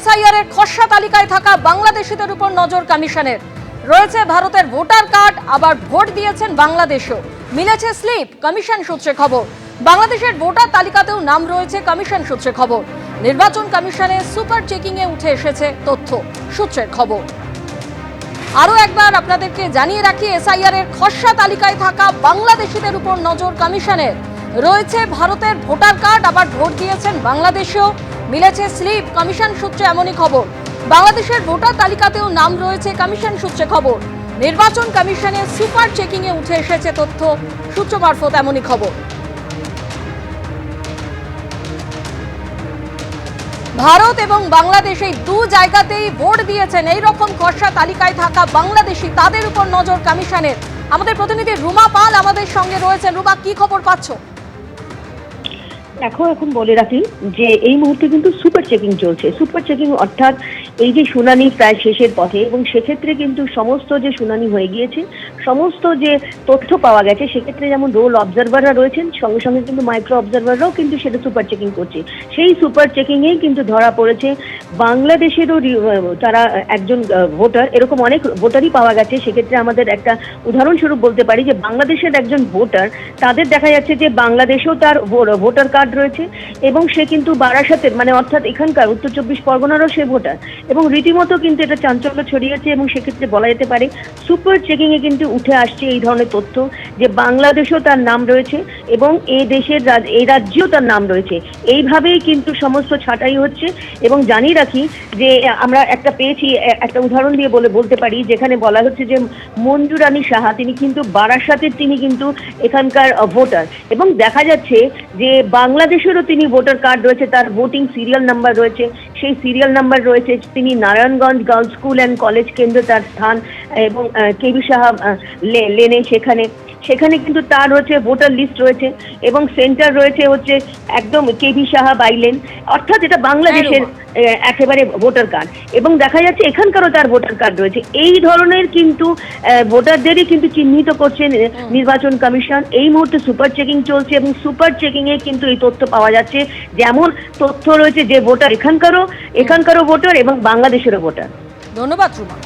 SIR এর খসড়া তালিকায় থাকা বাংলাদেশিদের উপর নজর কমিশনের। রয়েছে ভারতের ভোটার কার্ড, আবার ভোট দিয়েছেন বাংলাদেশেও। মিলেছে স্লিপ, কমিশন সূত্রে খবর। বাংলাদেশের ভোটার তালিকাতেও নাম রয়েছে, কমিশন সূত্রে খবর। নির্বাচন কমিশনে সুপার চেকিং এ উঠে এসেছে তথ্য, সূত্রের খবর। আরো একবার আপনাদেরকে জানিয়ে রাখি, এসআইআর এর খসড়া তালিকায় থাকা বাংলাদেশিদের উপর নজর কমিশনের। রয়েছে ভারতের ভোটার কার্ড, আবার ভোট দিয়েছেন বাংলাদেশেও। মিলেছে স্লিপ, কমিশন সূত্রে এমনই খবর। বাংলাদেশের ভোটার তালিকাতেও নাম রয়েছে, কমিশন সূত্রে খবর। নির্বাচন কমিশনে সুপার চেকিং এ উঠে এসেছে তথ্য, সূত্র মারফত এমনই খবর। ভারত এবং বাংলাদেশ এই দু জায়গাতেই ভোট দিয়েছেন এই রকম খসড়া তালিকায় থাকা বাংলাদেশি, তাদের উপর নজর কমিশনের। আমাদের প্রতিনিধি রুমা পাল আমাদের সঙ্গে রয়েছেন। রুমা, কি খবর পাচ্ছ? এখন বলে রাখি যে এই মুহূর্তে কিন্তু সুপার চেকিং চলছে। সুপার চেকিং অর্থাৎ এই যে শুনানি প্রায় শেষের পথে, এবং সেক্ষেত্রে কিন্তু সমস্ত যে শুনানি হয়ে গিয়েছে, সমস্ত যে তথ্য পাওয়া গেছে, সেক্ষেত্রে যেমন রোল অবজারভাররা রয়েছেন, সঙ্গে সঙ্গে কিন্তু মাইক্রো অবজারভাররাও কিন্তু সেটা সুপার চেকিং করছে। সেই সুপার চেকিংয়েই কিন্তু ধরা পড়েছে বাংলাদেশেরও তারা একজন ভোটার, এরকম অনেক ভোটারই পাওয়া গেছে। সেক্ষেত্রে আমাদের একটা উদাহরণস্বরূপ বলতে পারি যে বাংলাদেশের একজন ভোটার, তাদের দেখা যাচ্ছে যে বাংলাদেশেও তার ভোটার কার্ড রয়েছে, এবং সে কিন্তু বারাসাতের, মানে অর্থাৎ এখানকার উত্তর 24 পরগনারও সে ভোটার, এবং রীতিমতো কিন্তু এটা চাঞ্চল্য ছড়িয়েছে। এবং সেক্ষেত্রে বলা যেতে পারে সুপার চেকিং এ কিন্তু উঠে আসছে এই ধরনের তথ্য যে বাংলাদেশেও তার নাম রয়েছে, এবং এই দেশের এই রাজ্যেও তার নাম রয়েছে। এইভাবেই কিন্তু সমস্ত ছাঁটাই হচ্ছে। এবং জানিয়ে রাখি যে আমরা একটা পেয়েছি, একটা উদাহরণ দিয়ে বলতে পারি, যেখানে বলা হচ্ছে যে মঞ্জু রানী সাহা, তিনি কিন্তু বারাসাতের, তিনি কিন্তু এখানকার ভোটার, এবং দেখা যাচ্ছে যে বাংলাদেশেরও তিনি ভোটার কার্ড রয়েছে, তার ভোটিং সিরিয়াল নাম্বার রয়েছে, সেই সিরিয়াল নাম্বার রয়েছে। তিনি Narayanganj girls school and college কেন্দ্র তার স্থান, এবং কেবি সাহা লেনে, সেখানে কিন্তু তার হচ্ছে ভোটার লিস্ট রয়েছে, এবং সেন্টার রয়েছে হচ্ছে একদম কেবি সাহা বাইলেন, অর্থাৎ এটা বাংলাদেশের একেবারে ভোটার কার্ড। এবং দেখা যাচ্ছে এখানকারও তার ভোটার কার্ড রয়েছে। এই ধরনের কিন্তু ভোটারদেরই কিন্তু চিহ্নিত করছে নির্বাচন কমিশন। এই মুহূর্তে সুপার চেকিং চলছে, এবং সুপার চেকিং এ কিন্তু এই তথ্য পাওয়া যাচ্ছে, যেমন তথ্য রয়েছে যে ভোটার এখানকারও ভোটার এবং বাংলাদেশেরও ভোটার। ধন্যবাদ রুমা।